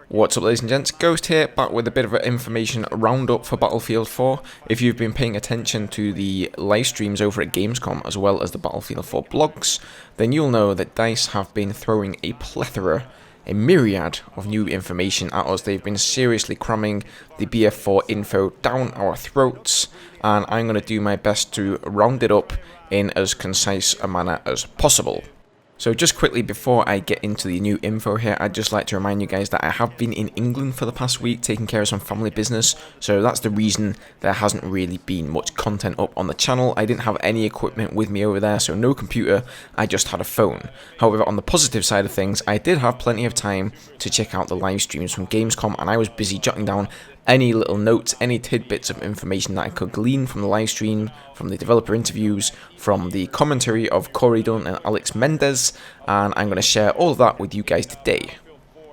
What's up, ladies and gents, Ghost here, back with a bit of an information roundup for Battlefield 4. If you've been paying attention to the live streams over at Gamescom as well as the Battlefield 4 blogs, then you'll know that DICE have been throwing a plethora, a myriad of new information at us. They've been seriously cramming the BF4 info down our throats, and I'm going to do my best to round it up in as concise a manner as possible. So just quickly before I get into the new info here, I'd just like to remind you guys that I have been in England for the past week taking care of some family business, so that's the reason there hasn't really been much content up on the channel. I didn't have any equipment with me over there, so no computer, I just had a phone. However, on the positive side of things, I did have plenty of time to check out the live streams from Gamescom, and I was busy jotting down any little notes, any tidbits of information that I could glean from the live stream, from the developer interviews, from the commentary of Corey Dunn and Alex Mendez, and I'm going to share all of that with you guys today.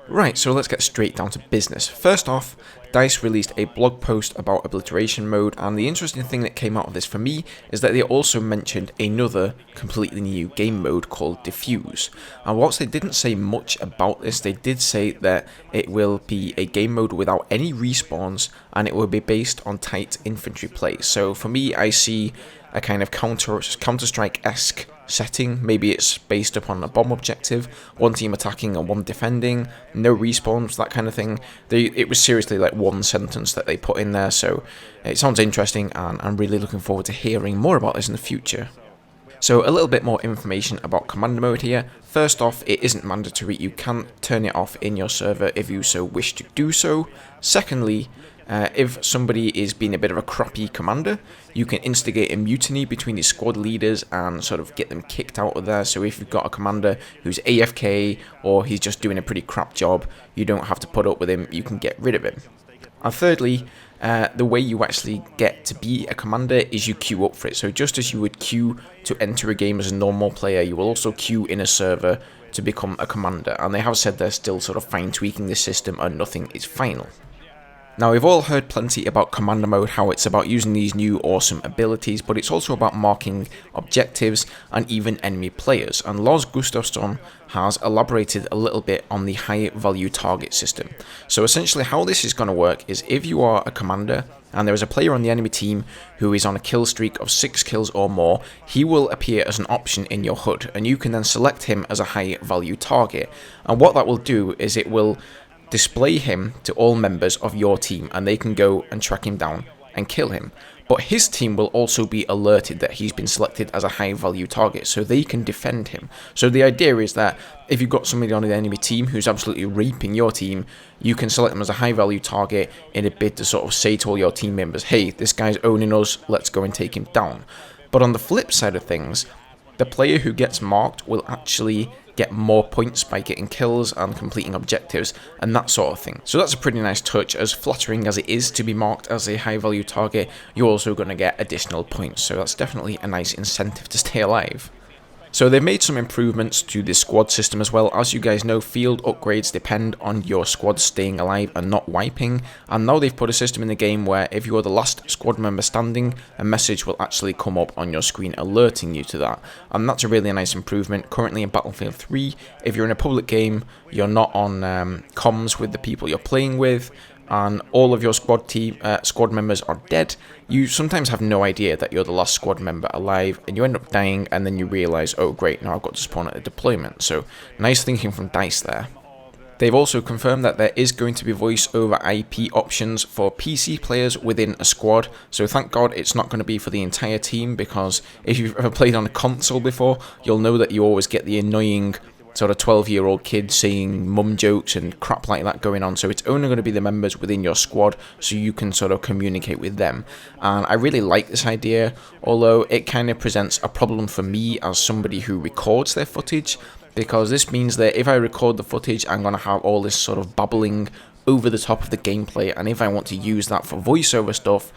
Right, so let's get straight down to business. First off, DICE released a blog post about obliteration mode, and the interesting thing that came out of this for me is that they also mentioned another completely new game mode called Diffuse. And whilst they didn't say much about this, they did say that it will be a game mode without any respawns, and it will be based on tight infantry play. So for me, I see a kind of Counter-Strike-esque setting. Maybe it's based upon a bomb objective, one team attacking and one defending, no respawns, that kind of thing. It was seriously like one sentence that they put in there, so it sounds interesting, and I'm really looking forward to hearing more about this in the future. So a little bit more information about Commander mode here. First off, it isn't mandatory. You can turn it off in your server if you so wish to do so. Secondly, if somebody is being a bit of a crappy commander, you can instigate a mutiny between the squad leaders and sort of get them kicked out of there. So if you've got a commander who's AFK or he's just doing a pretty crap job, you don't have to put up with him, you can get rid of him. And thirdly, the way you actually get to be a commander is you queue up for it. So just as you would queue to enter a game as a normal player, you will also queue in a server to become a commander. And they have said they're still sort of fine tweaking the system and nothing is final. Now, we've all heard plenty about Commander mode, how it's about using these new awesome abilities, but it's also about marking objectives and even enemy players, and Lars Gustafsson has elaborated a little bit on the high value target system. So essentially how this is going to work is if you are a commander and there is a player on the enemy team who is on a kill streak of 6 kills or more, he will appear as an option in your HUD, and you can then select him as a high value target. And what that will do is it will display him to all members of your team, and they can go and track him down and kill him. But his team will also be alerted that he's been selected as a high value target, so they can defend him. So the idea is that if you've got somebody on the enemy team who's absolutely raping your team, you can select them as a high value target in a bid to sort of say to all your team members, hey, this guy's owning us, let's go and take him down. But on the flip side of things, the player who gets marked will actually get more points by getting kills and completing objectives and that sort of thing. So that's a pretty nice touch. As flattering as it is to be marked as a high value target, you're also going to get additional points, so that's definitely a nice incentive to stay alive. So they've made some improvements to the squad system as well. As you guys know, field upgrades depend on your squad staying alive and not wiping, and now they've put a system in the game where if you are the last squad member standing, a message will actually come up on your screen alerting you to that, and that's a really nice improvement. Currently in Battlefield 3, if you're in a public game, you're not on comms with the people you're playing with, and all of your squad members are dead, you sometimes have no idea that you're the last squad member alive, and you end up dying, and then you realise, oh great, now I've got to spawn at a deployment. So nice thinking from DICE there. They've also confirmed that there is going to be voice over IP options for PC players within a squad, so thank God it's not going to be for the entire team, because if you've ever played on a console before, you'll know that you always get the annoying sort of 12-year-old kids saying mum jokes and crap like that going on. So it's only going to be the members within your squad, so you can sort of communicate with them. And I really like this idea, although it kind of presents a problem for me as somebody who records their footage, because this means that if I record the footage, I'm going to have all this sort of babbling over the top of the gameplay, and if I want to use that for voiceover stuff,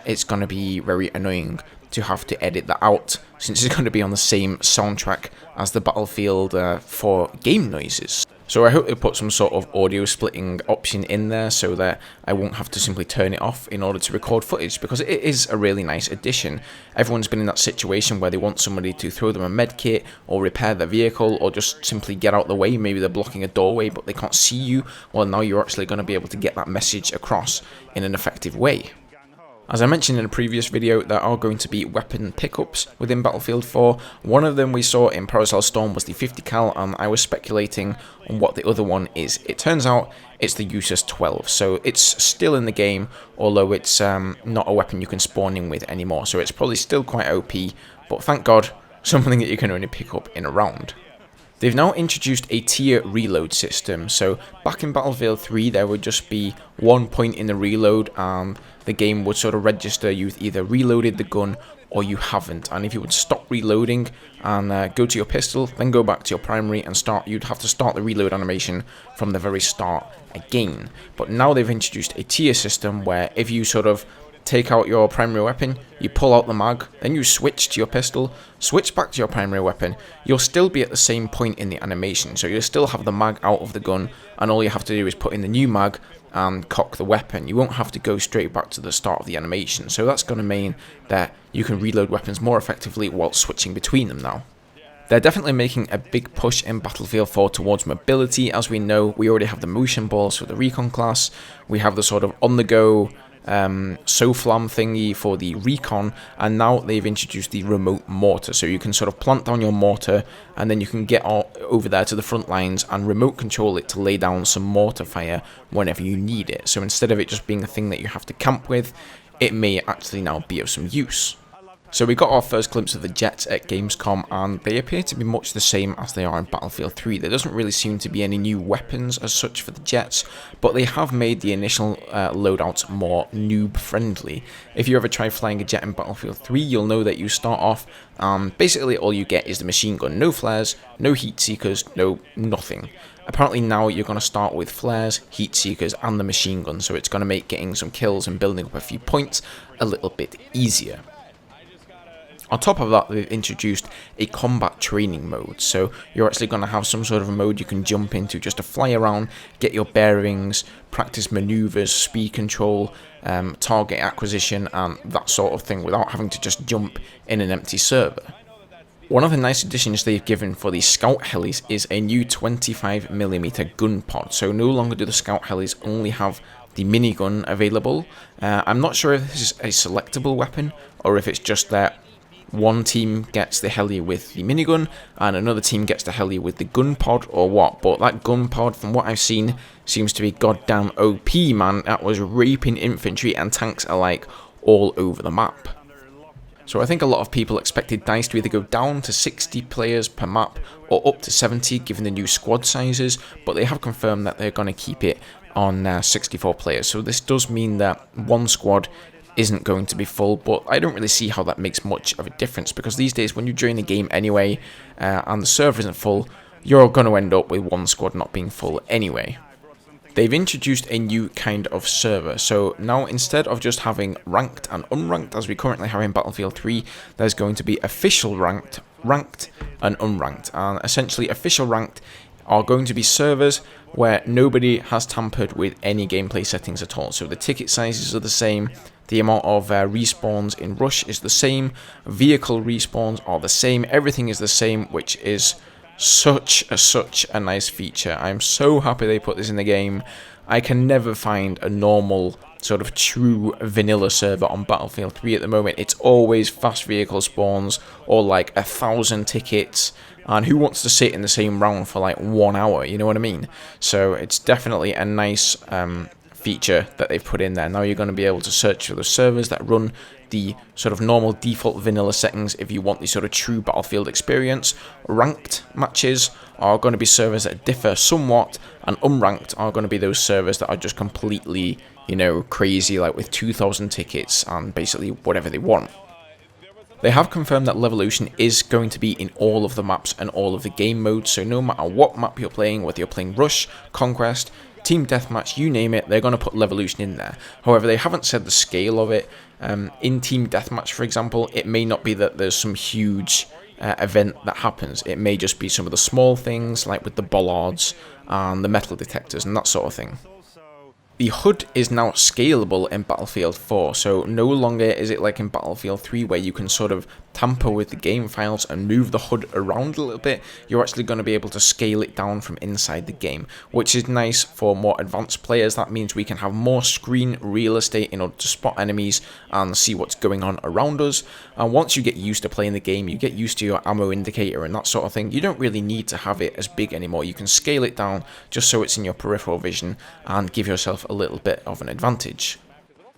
it's going to be very annoying to have to edit that out, since it's going to be on the same soundtrack as the Battlefield 4 game noises. So I hope they put some sort of audio splitting option in there so that I won't have to simply turn it off in order to record footage, because it is a really nice addition. Everyone's been in that situation where they want somebody to throw them a med kit or repair their vehicle or just simply get out the way. Maybe they're blocking a doorway but they can't see you. Well, now you're actually going to be able to get that message across in an effective way. As I mentioned in a previous video, there are going to be weapon pickups within Battlefield 4. One of them we saw in Parasol Storm was the 50 cal, and I was speculating on what the other one is. It turns out it's the USAS 12, so it's still in the game, although it's not a weapon you can spawn in with anymore, so it's probably still quite OP, but thank God, something that you can only pick up in a round. They've now introduced a tier reload system, so back in Battlefield 3 there would just be 1 point in the reload and the game would sort of register you've either reloaded the gun or you haven't, and if you would stop reloading and go to your pistol, then go back to your primary and you'd have to start the reload animation from the very start again. But now they've introduced a tier system where if you sort of take out your primary weapon, you pull out the mag, then you switch to your pistol, switch back to your primary weapon, you'll still be at the same point in the animation, so you'll still have the mag out of the gun, and all you have to do is put in the new mag and cock the weapon. You won't have to go straight back to the start of the animation, so that's going to mean that you can reload weapons more effectively while switching between them now. They're definitely making a big push in Battlefield 4 towards mobility. As we know, we already have the motion balls for the recon class, we have the sort of on-the-go SOFLAM thingy for the recon, and now they've introduced the remote mortar, so you can sort of plant down your mortar and then you can get over there to the front lines and remote control it to lay down some mortar fire whenever you need it. So instead of it just being a thing that you have to camp with, it may actually now be of some use. So we got our first glimpse of the jets at Gamescom, and they appear to be much the same as they are in Battlefield 3. There doesn't really seem to be any new weapons as such for the jets, but they have made the initial loadouts more noob friendly. If you ever try flying a jet in Battlefield 3, you'll know that you start off, basically all you get is the machine gun. No flares, no heat seekers, no nothing. Apparently now you're going to start with flares, heat seekers and the machine gun, so it's going to make getting some kills and building up a few points a little bit easier. On top of that, they've introduced a combat training mode, so you're actually going to have some sort of a mode you can jump into just to fly around, get your bearings, practice maneuvers, speed control, target acquisition and that sort of thing without having to just jump in an empty server. One of the nice additions they've given for the scout helis is a new 25mm gun pod, so no longer do the scout helis only have the minigun available. I'm not sure if this is a selectable weapon or if it's just that one team gets the heli with the minigun and another team gets the heli with the gun pod or what, but that gun pod from what I've seen seems to be goddamn OP, man. That was raping infantry and tanks alike all over the map. So I think a lot of people expected DICE to either go down to 60 players per map or up to 70 given the new squad sizes, but they have confirmed that they're going to keep it on 64 players. So this does mean that one squad isn't going to be full, but I don't really see how that makes much of a difference, because these days when you join a game anyway and the server isn't full, you're going to end up with one squad not being full anyway. They've introduced a new kind of server, so now instead of just having ranked and unranked as we currently have in Battlefield 3, there's going to be official ranked, and unranked, and essentially official ranked are going to be servers where nobody has tampered with any gameplay settings at all. So the ticket sizes are the same, the amount of respawns in Rush is the same, vehicle respawns are the same, everything is the same, which is such a nice feature. I'm so happy they put this in the game. I can never find a normal sort of true vanilla server on Battlefield 3 at the moment. It's always fast vehicle spawns or like 1,000 tickets, and who wants to sit in the same round for like 1 hour, you know what I mean? So it's definitely a nice feature that they've put in there. Now you're going to be able to search for the servers that run the sort of normal default vanilla settings if you want the sort of true Battlefield experience. Ranked matches are going to be servers that differ somewhat, and unranked are going to be those servers that are just completely, you know, crazy, like with 2,000 tickets and basically whatever they want. They have confirmed that Levolution is going to be in all of the maps and all of the game modes, so no matter what map you're playing, whether you're playing Rush, Conquest, Team Deathmatch, you name it, they're going to put Levolution in there. However, they haven't said the scale of it. In Team Deathmatch, for example, it may not be that there's some huge event that happens. It may just be some of the small things, like with the bollards and the metal detectors and that sort of thing. The HUD is now scalable in Battlefield 4, so no longer is it like in Battlefield 3 where you can sort of tamper with the game files and move the HUD around a little bit. You're actually going to be able to scale it down from inside the game, which is nice for more advanced players. That means we can have more screen real estate in order to spot enemies and see what's going on around us. And once you get used to playing the game, you get used to your ammo indicator and that sort of thing, you don't really need to have it as big anymore. You can scale it down just so it's in your peripheral vision and give yourself a little bit of an advantage.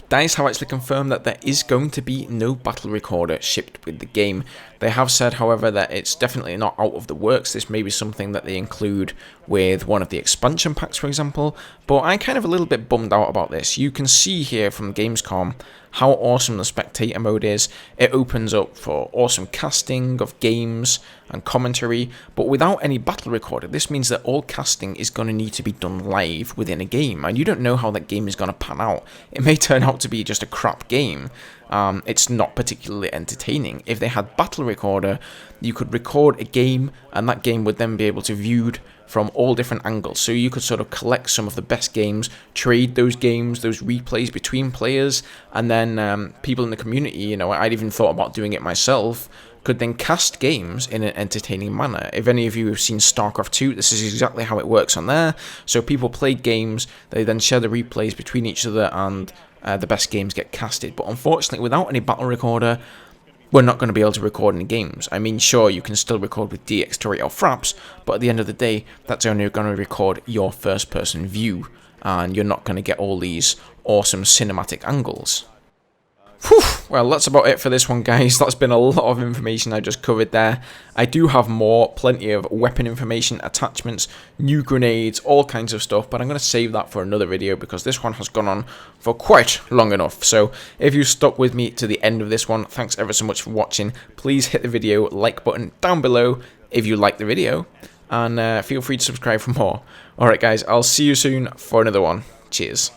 DICE have actually confirmed that there is going to be no battle recorder shipped with the game. They have said, however, that it's definitely not out of the works. This may be something that they include with one of the expansion packs, for example, but I'm kind of a little bit bummed out about this. You can see here from Gamescom how awesome the spectator mode is. It opens up for awesome casting of games and commentary, but without any battle recorder, this means that all casting is going to need to be done live within a game, and you don't know how that game is going to pan out. It may turn out to be just a crap game. It's not particularly entertaining. If they had battle recorder, you could record a game, and that game would then be able to be viewed from all different angles. So you could sort of collect some of the best games, trade those games, those replays between players, and then people in the community, you know, I'd even thought about doing it myself, could then cast games in an entertaining manner. If any of you have seen StarCraft 2, this is exactly how it works on there. So people play games, they then share the replays between each other, and the best games get casted. But unfortunately, without any battle recorder, we're not going to be able to record any games. I mean, sure, you can still record with DX2 or Fraps, but at the end of the day, that's only going to record your first-person view, and you're not going to get all these awesome cinematic angles. Whew. Well, that's about it for this one, guys. That's been a lot of information I just covered there. I do have more, plenty of weapon information, attachments, new grenades, all kinds of stuff, but I'm going to save that for another video because this one has gone on for quite long enough. So if you stuck with me to the end of this one, thanks ever so much for watching. Please hit the video like button down below if you like the video, and feel free to subscribe for more. Alright guys, I'll see you soon for another one. Cheers.